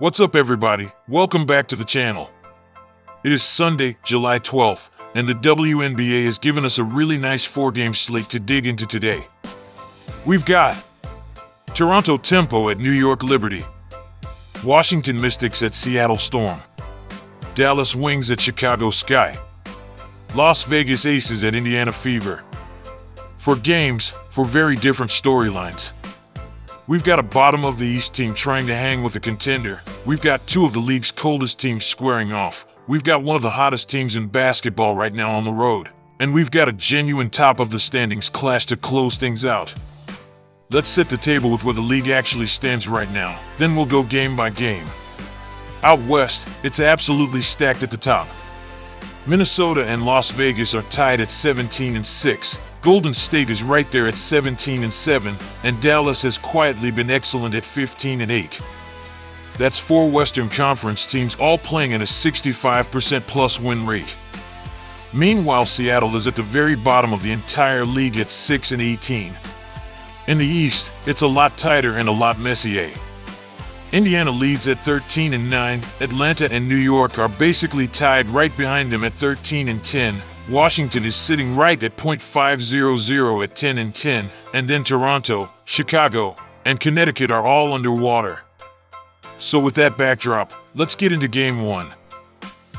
What's up, everybody? Welcome back to the channel. It is Sunday, July 12th, and the WNBA has given us a really nice 4-game slate to dig into today. We've got Toronto Tempo at New York Liberty, Washington Mystics at Seattle Storm, Dallas Wings at Chicago Sky, Las Vegas Aces at Indiana Fever. For very different storylines. We've got a bottom of the East team trying to hang with a contender. We've got two of the league's coldest teams squaring off. We've got one of the hottest teams in basketball right now on the road. And we've got a genuine top of the standings clash to close things out. Let's set the table with where the league actually stands right now. Then we'll go game by game. Out west, it's absolutely stacked at the top. Minnesota and Las Vegas are tied at 17-6. Golden State is right there at 17-7, and Dallas has quietly been excellent at 15-8. That's four Western Conference teams all playing at a 65% plus win rate. Meanwhile, Seattle is at the very bottom of the entire league at 6-18. In the East, it's a lot tighter and a lot messier. Indiana leads at 13-9, Atlanta and New York are basically tied right behind them at 13-10, Washington is sitting right at .500 at 10-10, and then Toronto, Chicago, and Connecticut are all underwater. So with that backdrop, let's get into Game 1.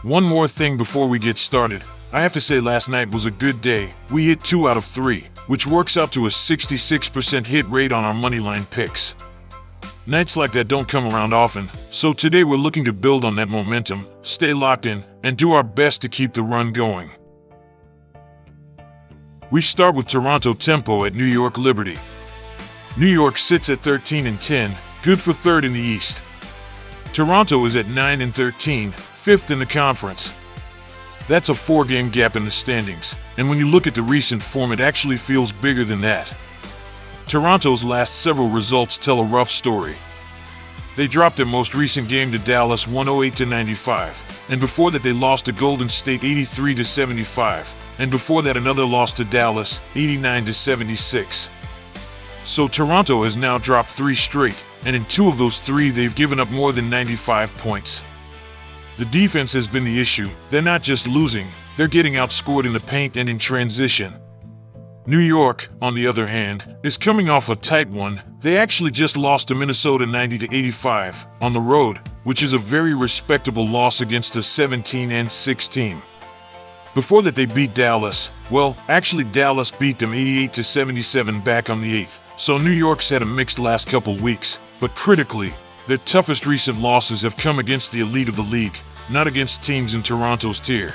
One more thing before we get started. I have to say last night was a good day. We hit 2 out of 3, which works out to a 66% hit rate on our moneyline picks. Nights like that don't come around often, so today we're looking to build on that momentum, stay locked in, and do our best to keep the run going. We start with Toronto Tempo at New York Liberty. New York sits at 13-10, good for third in the East. Toronto is at 9-13, fifth in the conference. That's a 4-game gap in the standings, and when you look at the recent form, it actually feels bigger than that. Toronto's last several results tell a rough story. They dropped their most recent game to Dallas 108-95, and before that they lost to Golden State 83-75. And before that another loss to Dallas, 89-76. So Toronto has now dropped 3 straight, and in 2 of those 3 they've given up more than 95 points. The defense has been the issue. They're not just losing, they're getting outscored in the paint and in transition. New York, on the other hand, is coming off a tight one. They actually just lost to Minnesota 90-85 on the road, which is a very respectable loss against a 17-6 team. Before that they beat Dallas. Well, actually Dallas beat them 88-77 back on the 8th. So New York's had a mixed last couple weeks, but critically, their toughest recent losses have come against the elite of the league, not against teams in Toronto's tier.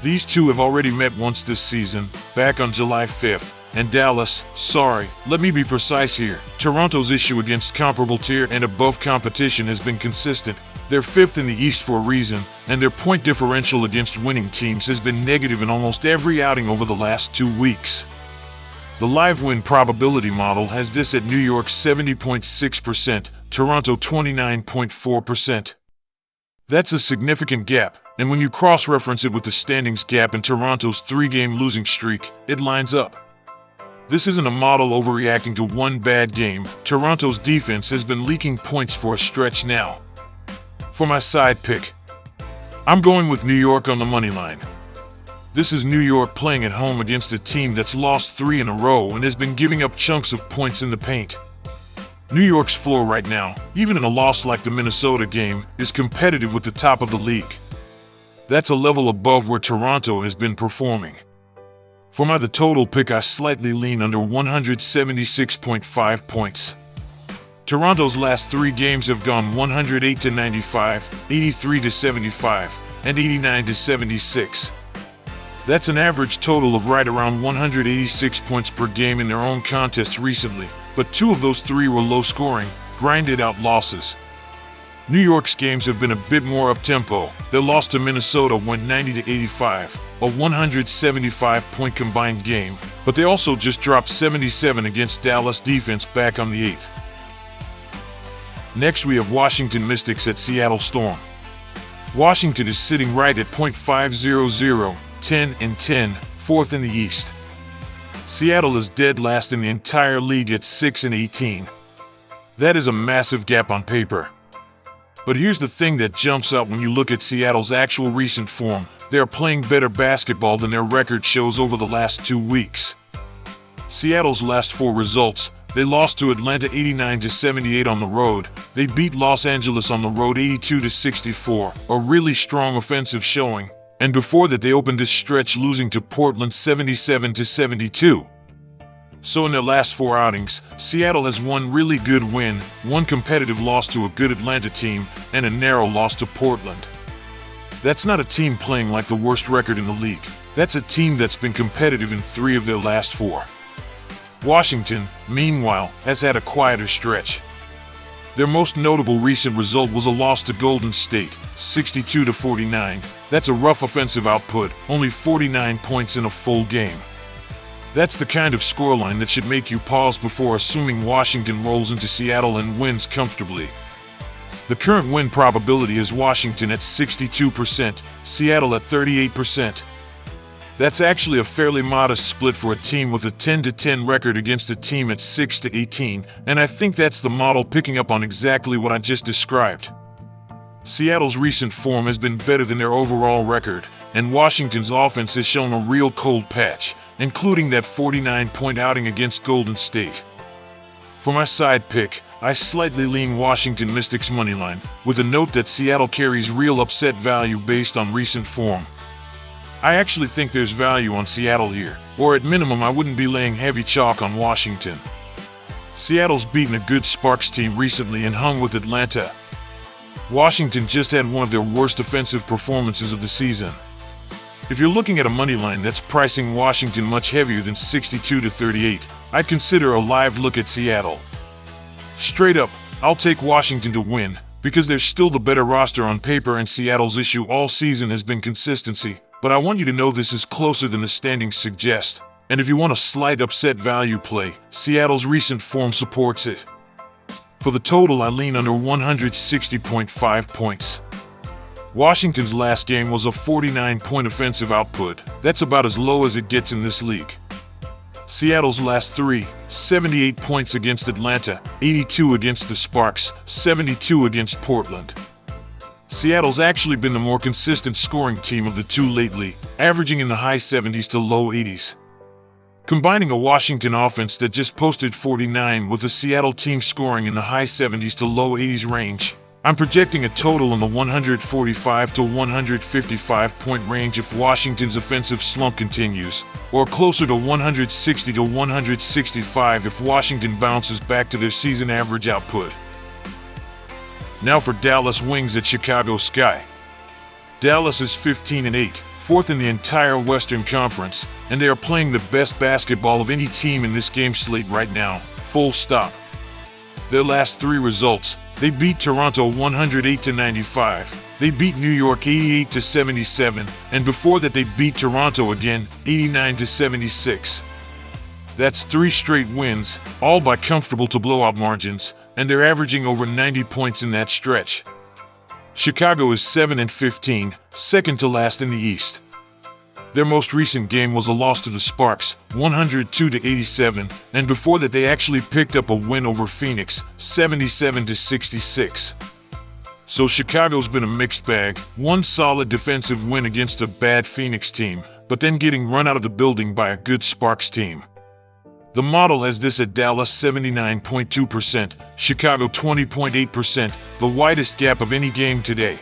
These two have already met once this season, back on July 5th, and Dallas, let me be precise here, Toronto's issue against comparable tier and above competition has been consistent. They're 5th in the East for a reason, and their point differential against winning teams has been negative in almost every outing over the last 2 weeks. The live win probability model has this at New York 70.6%, Toronto 29.4%. That's a significant gap, and when you cross-reference it with the standings gap in Toronto's 3-game losing streak, it lines up. This isn't a model overreacting to one bad game. Toronto's defense has been leaking points for a stretch now. For my side pick, I'm going with New York on the money line. This is New York playing at home against a team that's lost 3 in a row and has been giving up chunks of points in the paint. New York's floor right now, even in a loss like the Minnesota game, is competitive with the top of the league. That's a level above where Toronto has been performing. For my the total pick, I slightly lean under 176.5 points. Toronto's last 3 games have gone 108-95, 83-75, and 89-76. That's an average total of right around 186 points per game in their own contests recently, but 2 of those 3 were low-scoring, grinded-out losses. New York's games have been a bit more up-tempo. Their loss to Minnesota went 90-85, a 175-point combined game, but they also just dropped 77 against Dallas defense back on the 8th. Next we have Washington Mystics at Seattle Storm. Washington is sitting right at .500, 10-10, 4th in the East. Seattle is dead last in the entire league at 6-18. That is a massive gap on paper. But here's the thing that jumps out when you look at Seattle's actual recent form. They are playing better basketball than their record shows over the last 2 weeks. Seattle's last 4 results: they lost to Atlanta 89-78 on the road. They beat Los Angeles on the road 82-64, a really strong offensive showing. And before that, they opened this stretch losing to Portland 77-72. So in their last 4 outings, Seattle has one really good win, one competitive loss to a good Atlanta team, and a narrow loss to Portland. That's not a team playing like the worst record in the league. That's a team that's been competitive in 3 of their last 4. Washington, meanwhile, has had a quieter stretch. Their most notable recent result was a loss to Golden State, 62-49. That's a rough offensive output, only 49 points in a full game. That's the kind of scoreline that should make you pause before assuming Washington rolls into Seattle and wins comfortably. The current win probability is Washington at 62%, Seattle at 38%. That's actually a fairly modest split for a team with a 10-10 record against a team at 6-18, and I think that's the model picking up on exactly what I just described. Seattle's recent form has been better than their overall record, and Washington's offense has shown a real cold patch, including that 49-point outing against Golden State. For my side pick, I slightly lean Washington Mystics moneyline, with a note that Seattle carries real upset value based on recent form. I actually think there's value on Seattle here, or at minimum I wouldn't be laying heavy chalk on Washington. Seattle's beaten a good Sparks team recently and hung with Atlanta. Washington just had one of their worst offensive performances of the season. If you're looking at a money line that's pricing Washington much heavier than 62-38, I'd consider a live look at Seattle. Straight up, I'll take Washington to win, because they're still the better roster on paper and Seattle's issue all season has been consistency, but I want you to know this is closer than the standings suggest. And if you want a slight upset value play, Seattle's recent form supports it. For the total, I lean under 160.5 points. Washington's last game was a 49-point offensive output. That's about as low as it gets in this league. Seattle's last 3, 78 points against Atlanta, 82 against the Sparks, 72 against Portland. Seattle's actually been the more consistent scoring team of the 2 lately, averaging in the high 70s to low 80s. Combining a Washington offense that just posted 49 with a Seattle team scoring in the high 70s to low 80s range, I'm projecting a total in the 145 to 155 point range if Washington's offensive slump continues, or closer to 160 to 165 if Washington bounces back to their season average output. Now for Dallas Wings at Chicago Sky. Dallas is 15-8, 4th in the entire Western Conference, and they are playing the best basketball of any team in this game slate right now, full stop. Their last 3 results: they beat Toronto 108-95, they beat New York 88-77, and before that they beat Toronto again, 89-76. That's 3 straight wins, all by comfortable to blowout margins, and they're averaging over 90 points in that stretch. Chicago is 7-15, second to last in the East. Their most recent game was a loss to the Sparks, 102-87, and before that they actually picked up a win over Phoenix, 77-66. So Chicago's been a mixed bag, one solid defensive win against a bad Phoenix team, but then getting run out of the building by a good Sparks team. The model has this at Dallas 79.2%, Chicago 20.8%, the widest gap of any game today.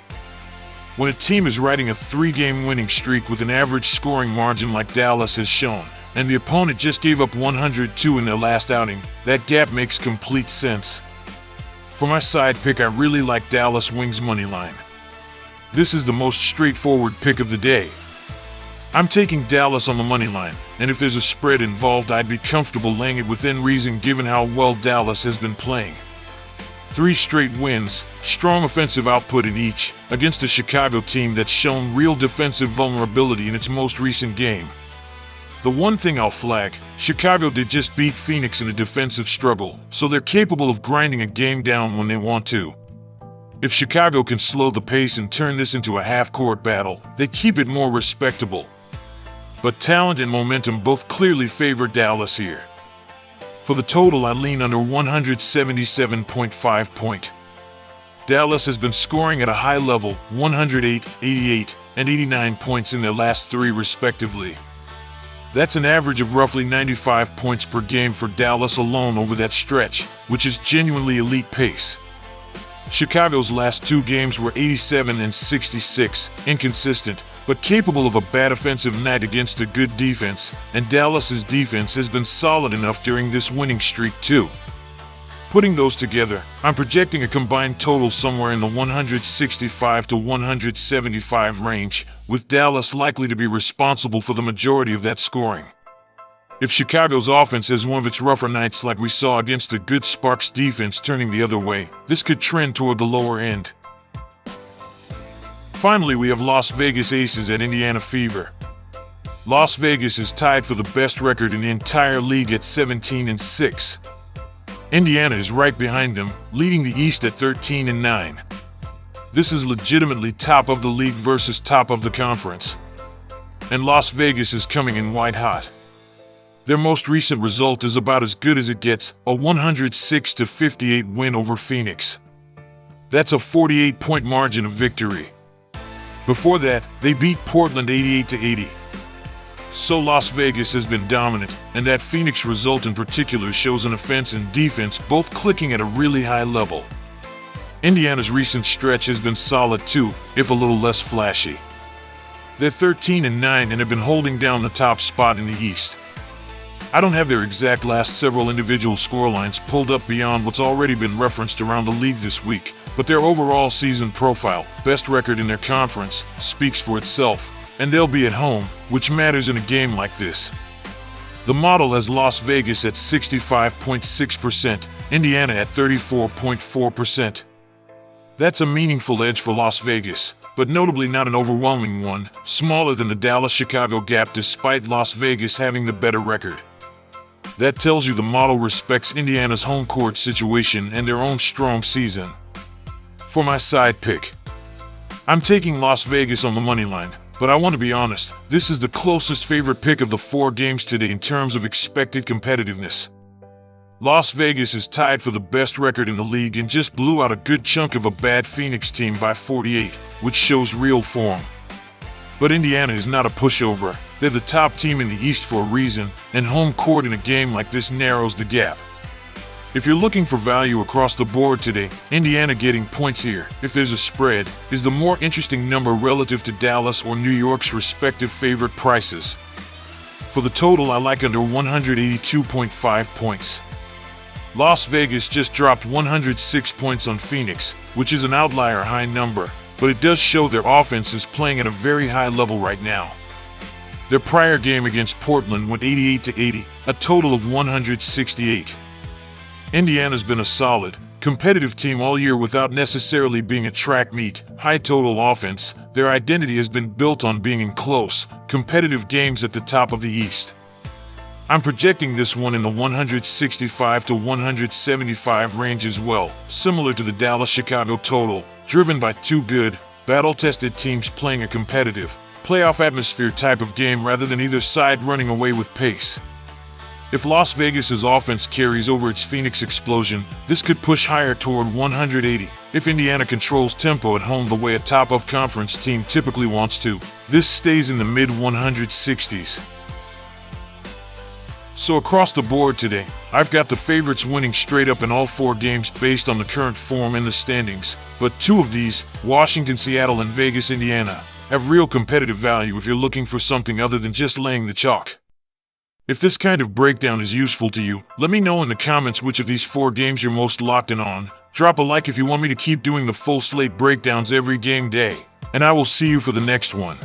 When a team is riding a 3-game winning streak with an average scoring margin like Dallas has shown, and the opponent just gave up 102 in their last outing, that gap makes complete sense. For my side pick, I really like Dallas Wings moneyline. This is the most straightforward pick of the day. I'm taking Dallas on the money line, and if there's a spread involved, I'd be comfortable laying it within reason given how well Dallas has been playing. 3 straight wins, strong offensive output in each, against a Chicago team that's shown real defensive vulnerability in its most recent game. The one thing I'll flag, Chicago did just beat Phoenix in a defensive struggle, so they're capable of grinding a game down when they want to. If Chicago can slow the pace and turn this into a half-court battle, they keep it more respectable. But talent and momentum both clearly favor Dallas here. For the total, I lean under 177.5 point. Dallas has been scoring at a high level, 108, 88, and 89 points in their last three respectively. That's an average of roughly 95 points per game for Dallas alone over that stretch, which is genuinely elite pace. Chicago's last two games were 87 and 66, inconsistent, but capable of a bad offensive night against a good defense, and Dallas's defense has been solid enough during this winning streak too. Putting those together, I'm projecting a combined total somewhere in the 165 to 175 range, with Dallas likely to be responsible for the majority of that scoring. If Chicago's offense has one of its rougher nights like we saw against a good Sparks defense turning the other way, this could trend toward the lower end. Finally, we have Las Vegas Aces at Indiana Fever. Las Vegas is tied for the best record in the entire league at 17 and 6. Indiana is right behind them, leading the East at 13 and 9. This is legitimately top of the league versus top of the conference. And Las Vegas is coming in white hot. Their most recent result is about as good as it gets, a 106 to 58 win over Phoenix. That's a 48-point margin of victory. Before that, they beat Portland 88 to 80. So Las Vegas has been dominant, and that Phoenix result in particular shows an offense and defense both clicking at a really high level. Indiana's recent stretch has been solid too, if a little less flashy. They're 13 and 9 and have been holding down the top spot in the East. I don't have their exact last several individual scorelines pulled up beyond what's already been referenced around the league this week, but their overall season profile, best record in their conference, speaks for itself, and they'll be at home, which matters in a game like this. The model has Las Vegas at 65.6%, Indiana at 34.4%. That's a meaningful edge for Las Vegas, but notably not an overwhelming one, smaller than the Dallas-Chicago gap despite Las Vegas having the better record. That tells you the model respects Indiana's home court situation and their own strong season. For my side pick, I'm taking Las Vegas on the money line, but I want to be honest, this is the closest favorite pick of the four games today in terms of expected competitiveness. Las Vegas is tied for the best record in the league and just blew out a good chunk of a bad Phoenix team by 48, which shows real form. But Indiana is not a pushover. They're the top team in the East for a reason, and home court in a game like this narrows the gap. If you're looking for value across the board today, Indiana getting points here, if there's a spread, is the more interesting number relative to Dallas or New York's respective favorite prices. For the total, I like under 182.5 points. Las Vegas just dropped 106 points on Phoenix, which is an outlier high number, but it does show their offense is playing at a very high level right now. Their prior game against Portland went 88 to 80, a total of 168. Indiana's been a solid, competitive team all year without necessarily being a track meet, high total offense. Their identity has been built on being in close, competitive games at the top of the East. I'm projecting this one in the 165 to 175 range as well, similar to the Dallas-Chicago total, driven by two good, battle-tested teams playing a competitive, playoff atmosphere type of game rather than either side running away with pace. If Las Vegas's offense carries over its Phoenix explosion, this could push higher toward 180. If Indiana controls tempo at home the way a top-of-conference team typically wants to, this stays in the mid-160s. So across the board today, I've got the favorites winning straight up in all four games based on the current form in the standings, but two of these, Washington, Seattle, and Vegas, Indiana, have real competitive value if you're looking for something other than just laying the chalk. If this kind of breakdown is useful to you, let me know in the comments which of these four games you're most locked in on. Drop a like if you want me to keep doing the full slate breakdowns every game day, and I will see you for the next one.